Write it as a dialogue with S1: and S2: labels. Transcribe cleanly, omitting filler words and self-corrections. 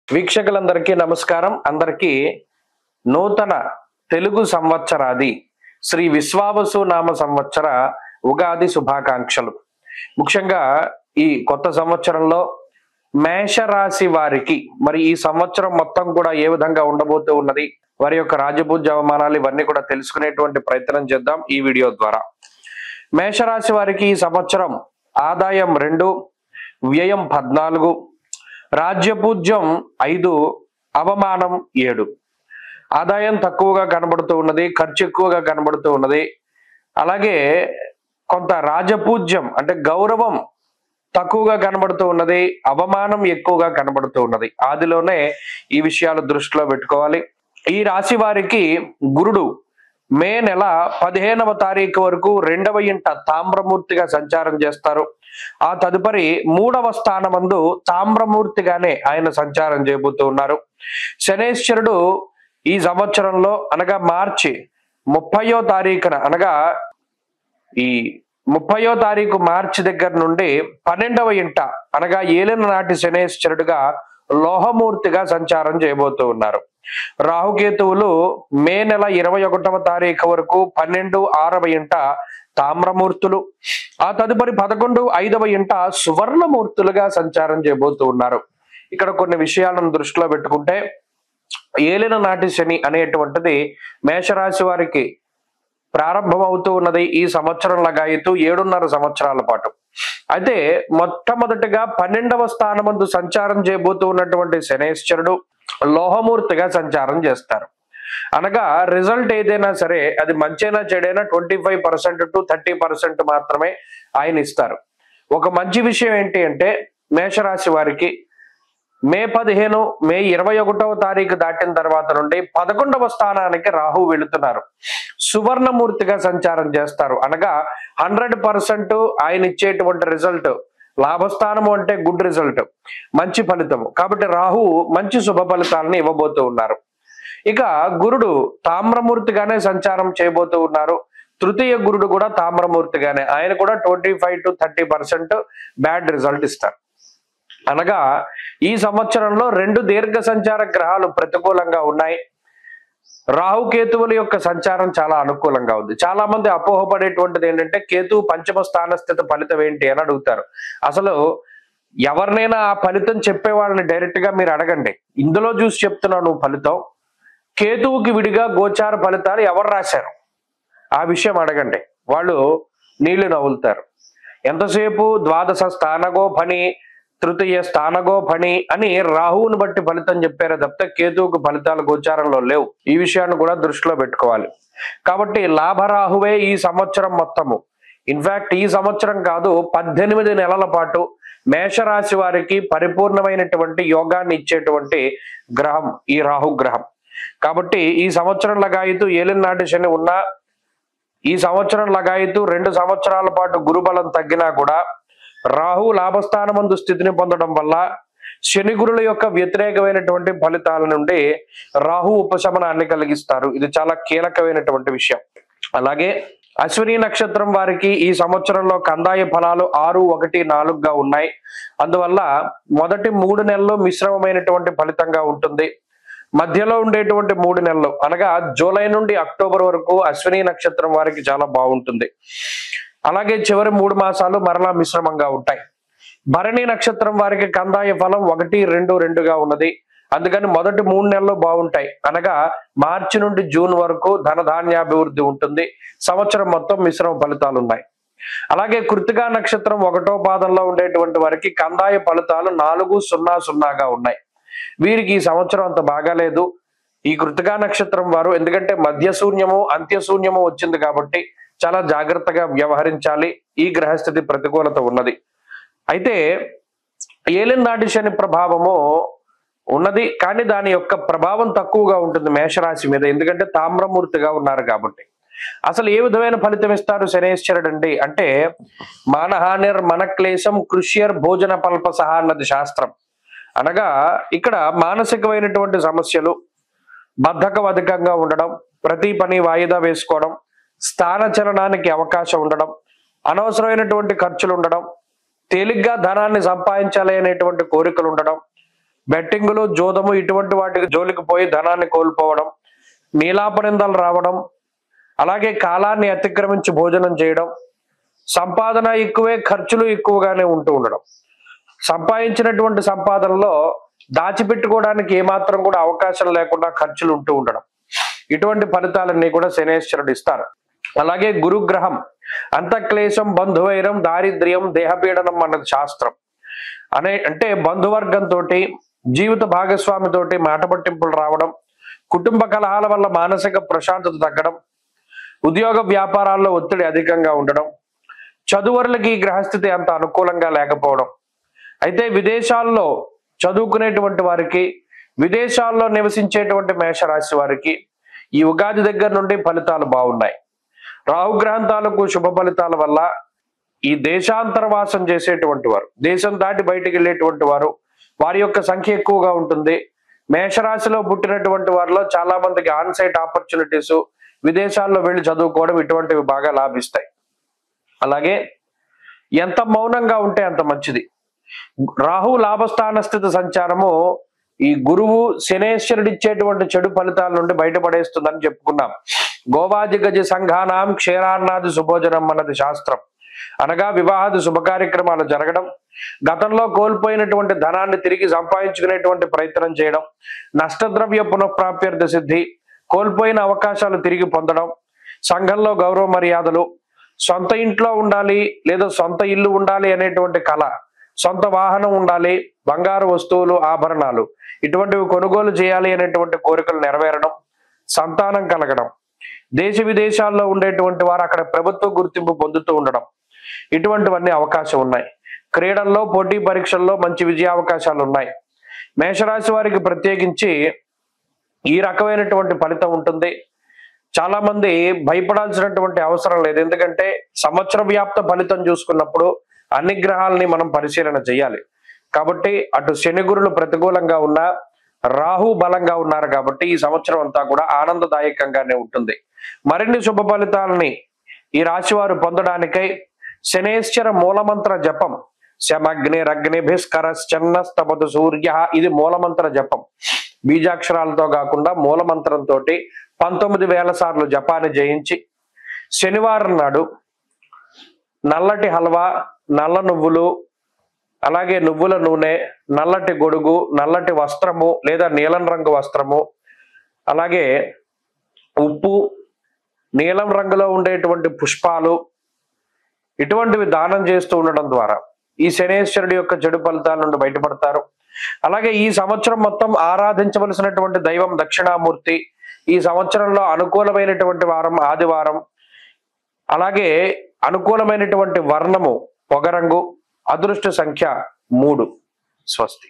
S1: వీక్షకులందరికీ నమస్కారం. అందరికీ నూతన తెలుగు సంవత్సరాది శ్రీ విశ్వావసు నామ సంవత్సర ఉగాది శుభాకాంక్షలు. ముఖ్యంగా ఈ కొత్త సంవత్సరంలో మేషరాశి వారికి మరి ఈ సంవత్సరం మొత్తం కూడా ఏ విధంగా ఉండబోతూ ఉన్నది, వారి యొక్క రాజపూజ్య అవమానాలు ఇవన్నీ కూడా తెలుసుకునేటువంటి ప్రయత్నం చేద్దాం ఈ వీడియో ద్వారా. మేషరాశి వారికి ఈ సంవత్సరం ఆదాయం 2, వ్యయం 14, రాజ్యపూజ్యం 5, అవమానం 7. ఆదాయం తక్కువగా కనబడుతూ ఉన్నది, ఖర్చు ఎక్కువగా కనబడుతూ ఉన్నది. అలాగే కొంత రాజపూజ్యం అంటే గౌరవం తక్కువగా కనబడుతూ ఉన్నది, అవమానం ఎక్కువగా కనబడుతూ ఉన్నది. ఆదిలోనే ఈ విషయాలు దృష్టిలో పెట్టుకోవాలి. ఈ రాశి వారికి గురుడు మే నెల 15వ తారీఖు వరకు 2వ ఇంట తామ్రమూర్తిగా సంచారం చేస్తారు. ఆ తదుపరి 3వ స్థానమందు తామ్రమూర్తిగానే ఆయన సంచారం చేయబోతూ ఉన్నారు. శనేశ్వరుడు ఈ సంవత్సరంలో అనగా మార్చి 30వ తారీఖున అనగా ఈ 30వ తారీఖు మార్చి దగ్గర నుండి 12వ ఇంట అనగా ఏలిన నాటి శనేశ్వరుడుగా లోహమూర్తిగా సంచారం చేయబోతూ ఉన్నారు. రాహుకేతువులు మే నెల 21వ తారీఖు వరకు 12, 6వ ఇంట తామ్రమూర్తులు, ఆ తదుపరి 11, 5వ ఇంట సువర్ణమూర్తులుగా సంచారం చేయబోతూ ఉన్నారు. ఇక్కడ కొన్ని విషయాలను దృష్టిలో పెట్టుకుంటే ఏలిన నాటి శని అనేటువంటిది మేషరాశి వారికి ప్రారంభమవుతూ ఉన్నది ఈ సంవత్సరం లగాయతూ 7.5 సంవత్సరాల పాటు. అయితే మొట్టమొదటిగా 12వ స్థానమందు సంచారం చేయబోతూ ఉన్నటువంటి శనేశ్వరుడు లోహమూర్తిగా సంచారం చేస్తారు. అనగా రిజల్ట్ ఏదైనా సరే అది మంచైనా చెడైనా 25% to 30% మాత్రమే ఆయన ఇస్తారు. ఒక మంచి విషయం ఏంటి అంటే మేషరాశి వారికి మే 15, మే 21వ తారీఖు దాటిన తర్వాత నుండి 11వ స్థానానికి రాహు వెళుతున్నారు. సువర్ణమూర్తిగా సంచారం చేస్తారు. అనగా 100% ఆయన ఇచ్చేటువంటి రిజల్ట్, లాభస్థానము అంటే గుడ్ రిజల్ట్, మంచి ఫలితము. కాబట్టి రాహు మంచి శుభ ఫలితాలను ఇవ్వబోతూ ఉన్నారు. ఇక గురుడు తామ్రమూర్తిగానే సంచారం చేయబోతూ ఉన్నారు. తృతీయ గురుడు కూడా తామ్రమూర్తిగానే, ఆయన కూడా 25 to 30% బ్యాడ్ రిజల్ట్ ఇస్తారు. అనగా ఈ సంవత్సరంలో 2 దీర్ఘ సంచార గ్రహాలు ప్రతికూలంగా ఉన్నాయి. రాహుకేతువుల యొక్క సంచారం చాలా అనుకూలంగా ఉంది. చాలా మంది అపోహపడేటువంటిది ఏంటంటే కేతువు పంచమ స్థాన స్థితి ఫలితం ఏంటి అని అడుగుతారు. అసలు ఎవరినైనా ఆ ఫలితం చెప్పే వాళ్ళని డైరెక్ట్ గా మీరు అడగండి, ఇందులో చూసి చెప్తున్నావు నువ్వు ఫలితం, కేతువుకి విడిగా గోచార ఫలితాలు ఎవరు రాశారు ఆ విషయం అడగండి, వాళ్ళు నీళ్లు నవ్వులుతారు. ఎంతసేపు ద్వాదశ స్థానగో ఫణి, తృతీయ స్థానగో ఫణి అని రాహువుని బట్టి ఫలితం చెప్పారు తప్పితే కేతువుకు ఫలితాలు గోచారంలో లేవు. ఈ విషయాన్ని కూడా దృష్టిలో పెట్టుకోవాలి. కాబట్టి లాభరాహువే ఈ సంవత్సరం మొత్తము, ఇన్ఫాక్ట్ ఈ సంవత్సరం కాదు 18 నెలల పాటు మేషరాశి వారికి పరిపూర్ణమైనటువంటి యోగాన్ని ఇచ్చేటువంటి గ్రహం ఈ రాహు గ్రహం. కాబట్టి ఈ సంవత్సరం లగాయతూ ఏలిన నాటి శని ఉన్నా, ఈ సంవత్సరం లగాయతూ 2 సంవత్సరాల పాటు గురుబలం తగ్గినా కూడా రాహు లాభస్థానమందు స్థితిని పొందడం వల్ల శని గురుల యొక్క వ్యతిరేకమైనటువంటి ఫలితాల నుండి రాహు ఉపశమనాన్ని కలిగిస్తారు. ఇది చాలా కీలకమైనటువంటి విషయం. అలాగే అశ్విని నక్షత్రం వారికి ఈ సంవత్సరంలో కందాయ ఫలాలు 6, 1, 4గా ఉన్నాయి. అందువల్ల మొదటి 3 నెలలు మిశ్రమమైనటువంటి ఫలితంగా ఉంటుంది. మధ్యలో ఉండేటువంటి 3 నెలలు అనగా జూలై నుండి అక్టోబర్ వరకు అశ్విని నక్షత్రం వారికి చాలా బాగుంటుంది. అలాగే చివరి 3 మాసాలు మరలా మిశ్రమంగా ఉంటాయి. భరణి నక్షత్రం వారికి కందాయ ఫలం 1, 2, 2గా ఉన్నది. అందుకని మొదటి 3 నెలలు బాగుంటాయి. అనగా మార్చి నుండి జూన్ వరకు ధనధాన్యాభివృద్ధి ఉంటుంది. సంవత్సరం మొత్తం మిశ్రమ ఫలితాలు ఉన్నాయి. అలాగే కృత్తికా నక్షత్రం 1వ పాదంలో ఉండేటువంటి వారికి కందాయ ఫలితాలు 4, 0, 0గా ఉన్నాయి. వీరికి ఈ సంవత్సరం అంత బాగాలేదు ఈ కృత్తికా నక్షత్రం వారు, ఎందుకంటే మధ్య శూన్యము అంత్య శూన్యము వచ్చింది కాబట్టి చాలా జాగ్రత్తగా వ్యవహరించాలి. ఈ గ్రహస్థితి ప్రతికూలత ఉన్నది. అయితే ఏలిన నాటి శని ప్రభావము ఉన్నది, కానీ దాని యొక్క ప్రభావం తక్కువగా ఉంటుంది మేషరాశి మీద, ఎందుకంటే తామ్రమూర్తిగా ఉన్నారు కాబట్టి. అసలు ఏ విధమైన ఫలితం ఇస్తారు శనేశ్వరుడు అంటే మానహానిర్ మనక్లేశం కృష్యర్ భోజన పల్పసహ అన్నది శాస్త్రం. అనగా ఇక్కడ మానసికమైనటువంటి సమస్యలు, బద్ధకం అధికంగా ఉండడం, ప్రతి పని వాయిదా వేసుకోవడం, స్థానచలనానికి అవకాశం ఉండడం, అనవసరమైనటువంటి ఖర్చులు ఉండడం, తేలిగ్గా ధనాన్ని సంపాదించాలి అనేటువంటి కోరికలు ఉండడం, బెట్టింగులు, జోదము ఇటువంటి వాటికి జోలికి పోయి ధనాన్ని కోల్పోవడం, నీలాపనిందలు రావడం, అలాగే కాలాన్ని అతిక్రమించి భోజనం చేయడం, సంపాదన ఎక్కువే ఖర్చులు ఎక్కువగానే ఉంటూ ఉండడం, సంపాదించినటువంటి సంపాదనలో దాచిపెట్టుకోవడానికి ఏమాత్రం కూడా అవకాశం లేకుండా ఖర్చులు ఉంటూ ఉండడం, ఇటువంటి ఫలితాలన్నీ కూడా శనేశ్వరుడు ఇస్తారు. అలాగే గురుగ్రహం అంతఃక్లేశం, బంధువైరం, దారిద్ర్యం, దేహపీడనం అన్నది శాస్త్రం. అంటే బంధువర్గంతో, జీవిత భాగస్వామితోటి మాట పట్టింపులు రావడం, కుటుంబ కలహాల వల్ల మానసిక ప్రశాంతత తగ్గడం, ఉద్యోగ వ్యాపారాల్లో ఒత్తిడి అధికంగా ఉండడం, చదువురులకి ఈ గ్రహస్థితి అంత అనుకూలంగా లేకపోవడం. అయితే విదేశాల్లో చదువుకునేటువంటి వారికి, విదేశాల్లో నివసించేటువంటి మేషరాశి వారికి ఈ ఉగాది దగ్గర నుండి ఫలితాలు బాగున్నాయి. రాహుగ్రహం తాలూకు శుభ ఫలితాల వల్ల ఈ దేశాంతరవాసం చేసేటువంటి వారు, దేశం దాటి బయటికి వెళ్ళేటువంటి వారు, వారి యొక్క సంఖ్య ఎక్కువగా ఉంటుంది. మేషరాశిలో పుట్టినటువంటి వారిలో చాలా మందికి ఆన్సైట్ ఆపర్చునిటీస్, విదేశాల్లో వెళ్ళి చదువుకోవడం ఇటువంటివి బాగా లాభిస్తాయి. అలాగే ఎంత మౌనంగా ఉంటే అంత మంచిది. రాహు లాభస్థాన స్థితి సంచారము ఈ గురువు శనేశ్వరుడు ఇచ్చేటువంటి చెడు ఫలితాల నుండి బయటపడేస్తుందని చెప్పుకున్నాం. గోవాది గజ సంఘానాం క్షీరాన్నాది సుభోజనం అన్నది శాస్త్రం. అనగా వివాహాది శుభ కార్యక్రమాలు జరగడం, గతంలో కోల్పోయినటువంటి ధనాన్ని తిరిగి సంపాదించుకునేటువంటి ప్రయత్నం చేయడం, నష్టద్రవ్య పునఃప్రాప్యర్థ సిద్ధి, కోల్పోయిన అవకాశాలు తిరిగి పొందడం, సంఘంలో గౌరవ మర్యాదలు, సొంత ఇంట్లో ఉండాలి లేదా సొంత ఇల్లు ఉండాలి అనేటువంటి కళ, సొంత వాహనం ఉండాలి, బంగారు వస్తువులు, ఆభరణాలు ఇటువంటివి కొనుగోలు చేయాలి అనేటువంటి కోరికలు నెరవేరడం, సంతానం కలగడం, దేశ విదేశాల్లో ఉండేటువంటి వారు అక్కడ ప్రభుత్వ గుర్తింపు పొందుతూ ఉండడం, ఇటువంటివన్నీ అవకాశం ఉన్నాయి. క్రీడల్లో, పోటీ పరీక్షల్లో మంచి విజయావకాశాలు ఉన్నాయి. మేషరాశి వారికి ప్రత్యేకించి ఈ రకమైనటువంటి ఫలితం ఉంటుంది. చాలా మంది భయపడాల్సినటువంటి అవసరం లేదు. ఎందుకంటే సంవత్సర వ్యాప్త ఫలితం చూసుకున్నప్పుడు అన్ని గ్రహాలని మనం పరిశీలన చేయాలి. కాబట్టి అటు శని గురులు ప్రతికూలంగా ఉన్నా, రాహు బలంగా ఉన్నారు కాబట్టి ఈ సంవత్సరం అంతా కూడా ఆనందదాయకంగానే ఉంటుంది. మరిన్ని శుభ ఫలితాలని ఈ రాశి వారు పొందడానికై శనేశ్వర మూలమంత్ర జపం, శమగ్నిరగ్నిభిస్కరశ్చన్నస్తపతు సూర్య, ఇది మూలమంత్ర జపం. బీజాక్షరాలతో కాకుండా మూలమంత్రంతో 19,000 సార్లు జపాన్ని జయించి శనివారం నాడు నల్లటి హల్వా, నల్ల నువ్వులు, అలాగే నువ్వుల నూనె, నల్లటి గొడుగు, నల్లటి వస్త్రము లేదా నీలం రంగు వస్త్రము, అలాగే ఉప్పు, నీలం రంగులో ఉండేటువంటి పుష్పాలు ఇటువంటివి దానం చేస్తూ ఉండడం ద్వారా ఈ శనేశ్వరుడి యొక్క చెడు ఫలితాల నుండి బయటపడతారు. అలాగే ఈ సంవత్సరం మొత్తం ఆరాధించవలసినటువంటి దైవం దక్షిణామూర్తి. ఈ సంవత్సరంలో అనుకూలమైనటువంటి వారం ఆదివారం. అలాగే అనుకూలమైనటువంటి వర్ణము పొగరంగు. అదృష్ట సంఖ్య 3. స్వస్తి.